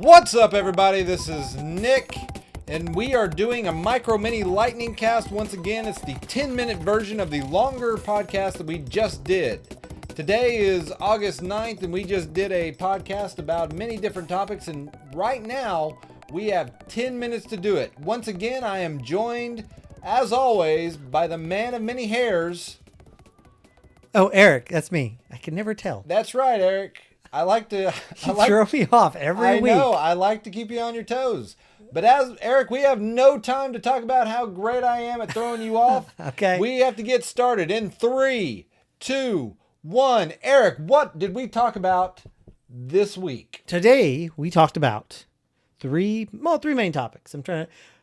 What's up, everybody? This is Nick, and we are doing a micro mini lightning cast once again. It's the 10-minute version of the longer podcast that we just did. Today is August 9th, and we just did a podcast about many different topics, and right now we have 10 minutes to do it. Once again, I am joined, as always, by the man of many hairs. Oh, Eric, that's me. I can never tell. That's right, Eric. I like to throw me off every week. I know. I like to keep you on your toes. But as Eric, we have no time to talk about how great I am at throwing you off. Okay. We have to get started in 3, 2, 1. Eric, what did we talk about this week? Today we talked about three main topics.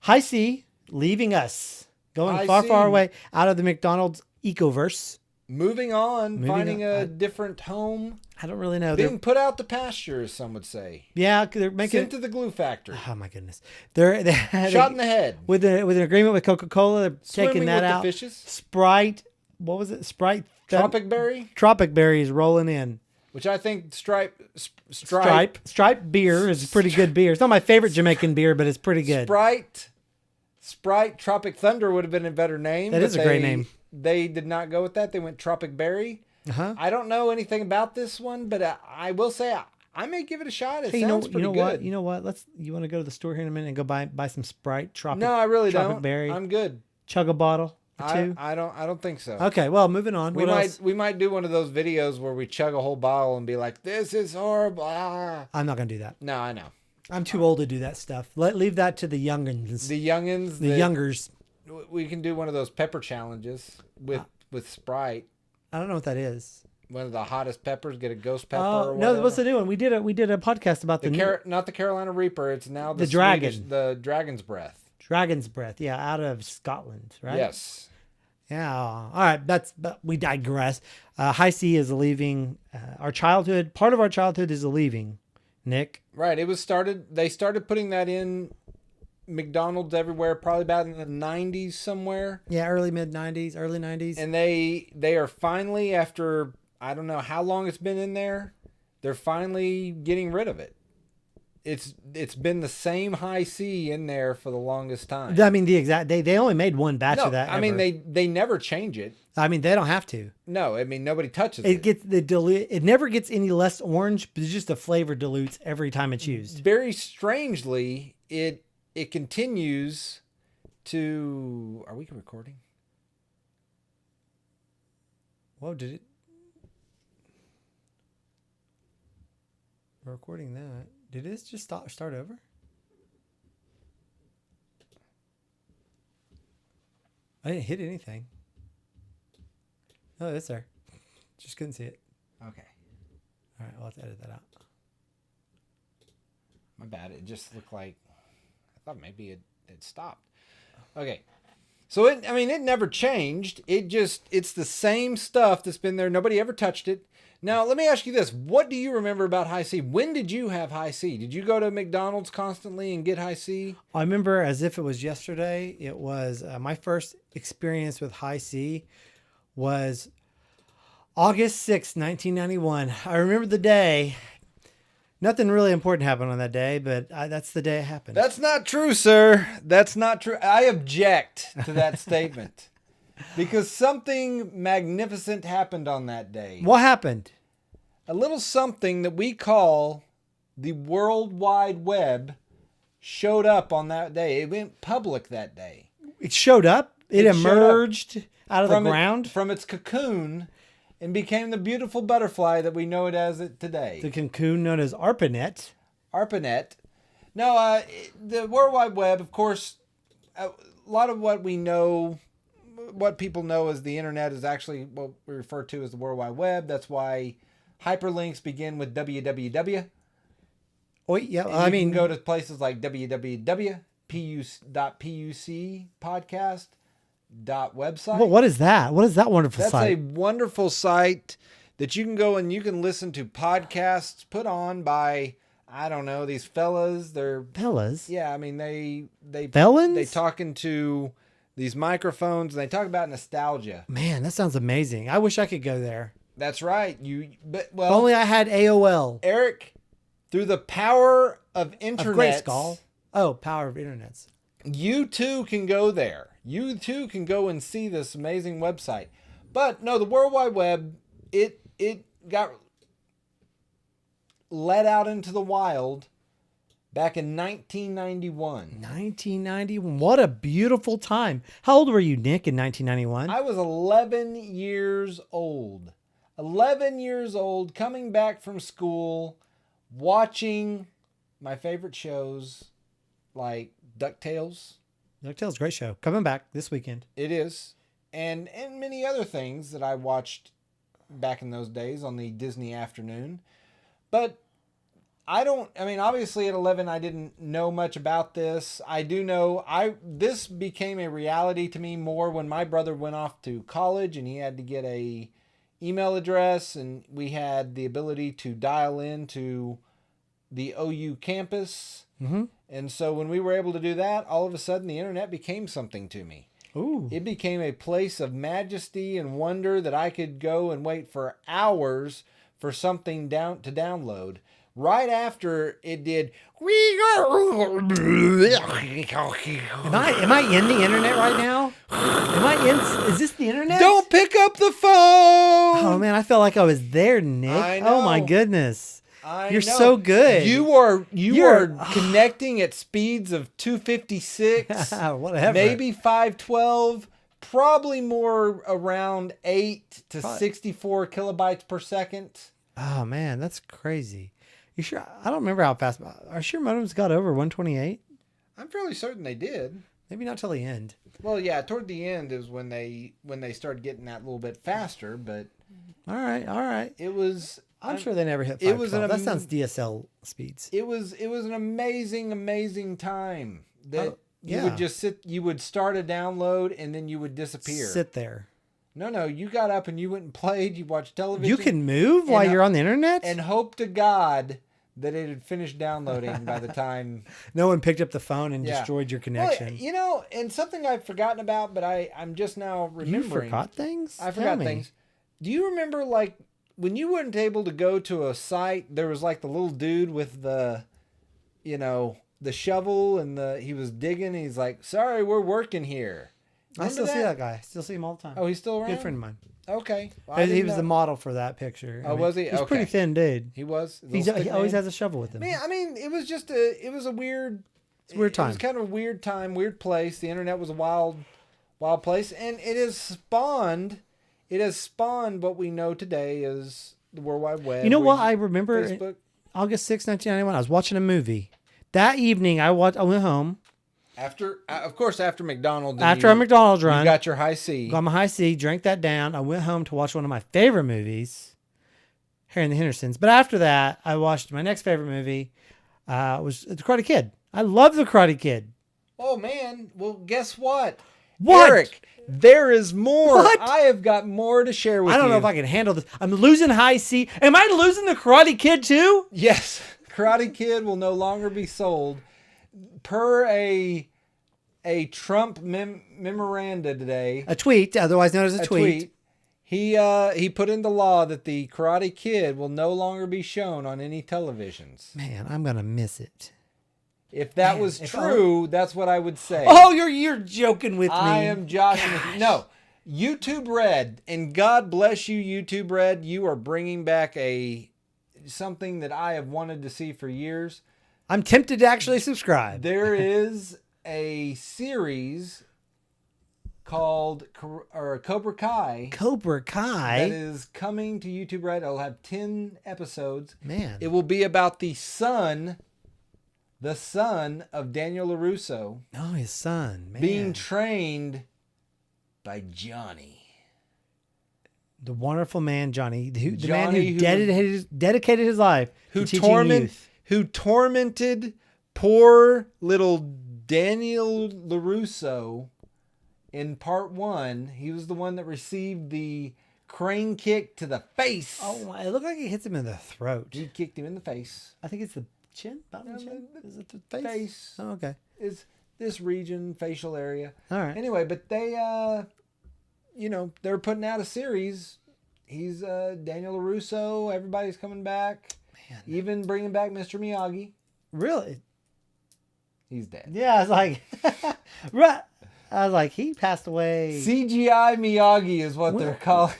High C leaving us, going far away out of the McDonald's ecoverse. Moving on, finding a different home. I don't really know. Being put out to pasture, as some would say. Yeah, they're making sent to the glue factory. Oh my goodness! They shot in the head with an agreement with Coca-Cola. They're taking that out. The fishes. Sprite. What was it? Sprite. Tropic Berry. Tropic Berry is rolling in. Which I think Stripe beer is a pretty good beer. It's not my favorite Jamaican beer, but it's pretty good. Sprite Tropic Thunder would have been a better name. That is a great name. They did not go with that. They went Tropic Berry. Uh-huh. I don't know anything about this one, but I will say I may give it a shot. It sounds pretty good. You know what? You want to go to the store here in a minute and go buy some Sprite Tropic? No, I really Tropic don't. Berry. I'm good. Chug a bottle or two. I don't think so. Okay, well, moving on. We might do one of those videos where we chug a whole bottle and be like, "This is horrible." I'm not gonna do that. No, I know. I'm too old to do that stuff. Leave that to the youngins. The youngins. The youngers. We can do one of those pepper challenges with Sprite. I don't know what that is. One of the hottest peppers, get a ghost pepper. Oh no! What's the new one? We did a podcast about not the Carolina Reaper. It's now the dragon. The dragon's breath. Dragon's breath. Yeah, out of Scotland, right? Yes. Yeah. All right. But we digress. High C is leaving our childhood. Part of our childhood is leaving. Nick. Right. They started putting that in McDonald's everywhere, probably about in the 90s somewhere. Yeah, early 90s. And they are finally, after I don't know how long it's been in there, they're finally getting rid of it. It's been the same High C in there for the longest time. I mean, they only made one batch of that. I mean, they never change it. I mean, they don't have to. No, I mean, nobody touches it. It never gets any less orange, but it's just the flavor dilutes every time it's used. Very strangely, it continues to... Are we recording? Whoa, did it? We're recording that. Did this just start over? I didn't hit anything. Oh, it's there. Just couldn't see it. Okay. All right, well, let's edit that out. My bad. It just looked like... I thought maybe it stopped. Okay. So, it never changed. It's the same stuff that's been there. Nobody ever touched it. Now, let me ask you this. What do you remember about High C? When did you have High C? Did you go to McDonald's constantly and get High C? I remember as if it was yesterday. It was my first experience with High C was August 6th, 1991. I remember the day. Nothing really important happened on that day, but that's the day it happened. That's not true, sir. That's not true. I object to that statement. Because something magnificent happened on that day. What happened? A little something that we call the World Wide Web showed up on that day. It went public that day. It showed up? It emerged out of the ground? From its cocoon and became the beautiful butterfly that we know it as today. The cocoon known as ARPANET. ARPANET. No, the World Wide Web, of course, a lot of what we know... What people know as the internet is actually what we refer to as the World Wide Web. That's why hyperlinks begin with www. Oh, yeah. I mean, you can go to places like www.puc.podcast.website. Well, what is that? What is that wonderful site? That's a wonderful site that you can go and you can listen to podcasts put on by, I don't know, these fellas. They're fellas. Yeah, I mean they felons. They talking to these microphones, and they talk about nostalgia. Man, that sounds amazing. I wish I could go there. That's right. If only I had AOL. Eric, through the power of internet. Of Grayskull. Oh, power of internets. You too can go there. You too can go and see this amazing website. But no, the World Wide Web, it got let out into the wild back in 1991. 1991. What a beautiful time. How old were you, Nick, in 1991? I was 11 years old. 11 years old, coming back from school, watching my favorite shows like DuckTales. DuckTales, great show. Coming back this weekend. It is. And many other things that I watched back in those days on the Disney afternoon. But obviously at 11 I didn't know much about this. I do know this became a reality to me more when my brother went off to college and he had to get a email address, and we had the ability to dial into the OU campus. Mm-hmm. And so when we were able to do that, all of a sudden the internet became something to me. Ooh. It became a place of majesty and wonder that I could go and wait for hours for something to download. Right after it did. Am I in the internet right now? Is this the internet? Don't pick up the phone. Oh man, I felt like I was there, Nick. I know. Oh my goodness. You're know. so good. You are connecting at speeds of 256, whatever. maybe 512, probably more around 8 to 64 kilobytes per second. Oh man, that's crazy. You sure? I don't remember how fast. Are sure modems got over 128? I'm fairly certain they did. Maybe not till the end. Well, yeah, toward the end is when they started getting that little bit faster, but all right. It was. I'm sure they never hit 512. That sounds DSL speeds. It was an amazing time that yeah. you would just sit. You would start a download and then you would disappear. Sit there. No, you got up and you went and played. You watched television. You can move while you're on the internet? And hope to God that it had finished downloading by the time... No one picked up the phone and destroyed your connection. Well, and something I've forgotten about, but I'm just now remembering. You forgot things? I forgot things. Do you remember, like, when you weren't able to go to a site, there was, like, the little dude with the, the shovel and he was digging and he's like, sorry, we're working here. I still see that guy. Still see him all the time. Oh, he's still around? Good friend of mine. Okay. Well, he was the model for that picture. Was he? He's a pretty thin dude. He was? He always has a shovel with him. Man, it was just a weird... It's a weird time. It was kind of a weird time, weird place. The internet was a wild place. And it has spawned what we know today as the World Wide Web. You know what? I remember Facebook. August 6, 1991, I was watching a movie. That evening, I went home. After McDonald. After a McDonald's run. You got your high C. Got my high C, drank that down. I went home to watch one of my favorite movies, Harry and the Hendersons. But after that, I watched my next favorite movie, was The Karate Kid. I love The Karate Kid. Oh, man. Well, guess what? What? Eric, there is more. What? I have got more to share with you. I don't know if I can handle this. I'm losing high C. Am I losing The Karate Kid too? Yes. Karate Kid will no longer be sold. Per a Trump memoranda today, A tweet, otherwise known as a tweet. He put into law that the Karate Kid will no longer be shown on any televisions. Man, I'm gonna miss it. If that was true, that's what I would say. Oh, you're joking with me. I am joshing with you. No, YouTube Red, and God bless you, YouTube Red. You are bringing back something that I have wanted to see for years. I'm tempted to actually subscribe. There is a series called Cobra Kai. Cobra Kai? That is coming to YouTube Red. It'll have 10 episodes. Man. It will be about the son of Daniel LaRusso. Oh, his son. Man. Being trained by Johnny. The wonderful man, Johnny. The man who dedicated his life to teaching youth. Who tormented poor little Daniel LaRusso in part 1. He was the one that received the crane kick to the face. Oh, it looked like he hits him in the throat. He kicked him in the face. I think it's the chin, bottom chin. Is it the face? Face. Oh, okay. Is this region, facial area. All right. Anyway, but they, they're putting out a series. He's Daniel LaRusso. Everybody's coming back. Man. Even bringing back Mr. Miyagi. Really? He's dead. Yeah, I was like, right. I was like, he passed away. CGI Miyagi is what they're calling.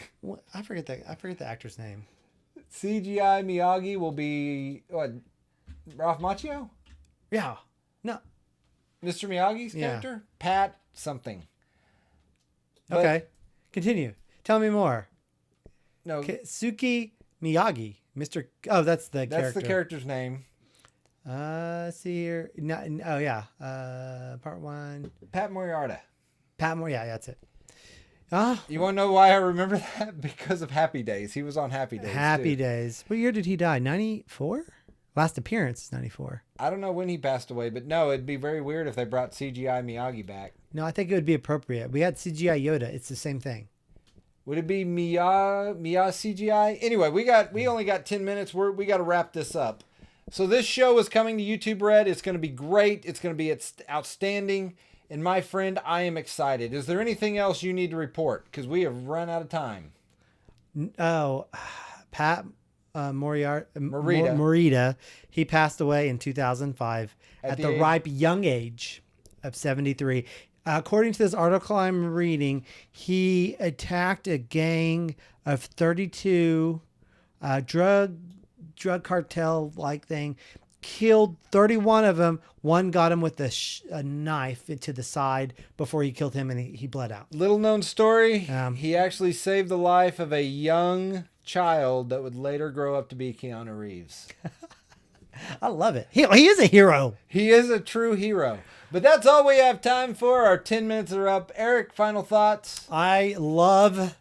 I forget the actor's name. CGI Miyagi will be what? Ralph Macchio? Yeah. No. Mr. Miyagi's character? Pat something. But, Okay. Continue. Tell me more. No. Suki Miyagi. Mr. Oh, that's the character. That's the character's name. See here. No, oh, yeah. Part 1. Pat Moriarty. Pat Moore. Yeah, that's it. You want to know why I remember that? Because of Happy Days. He was on Happy Days. Happy Days. What year did he die? 94? Last appearance is 94. I don't know when he passed away, but no, it'd be very weird if they brought CGI Miyagi back. No, I think it would be appropriate. We had CGI Yoda. It's the same thing. Would it be Mia CGI? Anyway, we only got 10 minutes. We got to wrap this up. So this show is coming to YouTube Red. It's going to be great. It's going to be outstanding. And my friend, I am excited. Is there anything else you need to report? Because we have run out of time. Oh, Pat Morita. He passed away in 2005 at the ripe young age of 73. According to this article I'm reading, he attacked a gang of 32 drug cartel like thing, killed 31 of them. One got him with a knife into the side before he killed him, and he bled out. Little known story, he actually saved the life of a young child that would later grow up to be Keanu Reeves. I love it. He is a hero. He is a true hero. But that's all we have time for. Our 10 minutes are up. Eric, final thoughts? I love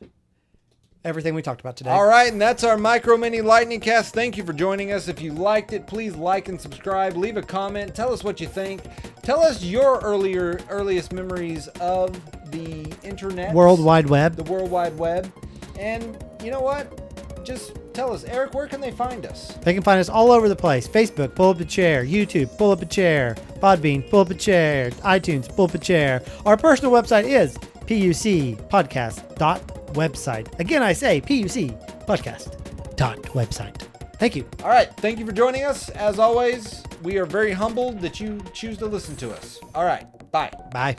everything we talked about today. All right, and that's our Micro Mini Lightning Cast. Thank you for joining us. If you liked it, please like and subscribe. Leave a comment. Tell us what you think. Tell us your earliest memories of the internet. World Wide Web. The World Wide Web. And you know what? Just tell us, Eric, where can they find us? They can find us all over the place. Facebook, Pull Up a Chair. YouTube, Pull Up a Chair. Podbean, Pull Up a Chair. iTunes, Pull Up a Chair. Our personal website is pucpodcast.website. Again, I say pucpodcast.website. Thank you. All right. Thank you for joining us. As always, we are very humbled that you choose to listen to us. All right. Bye. Bye.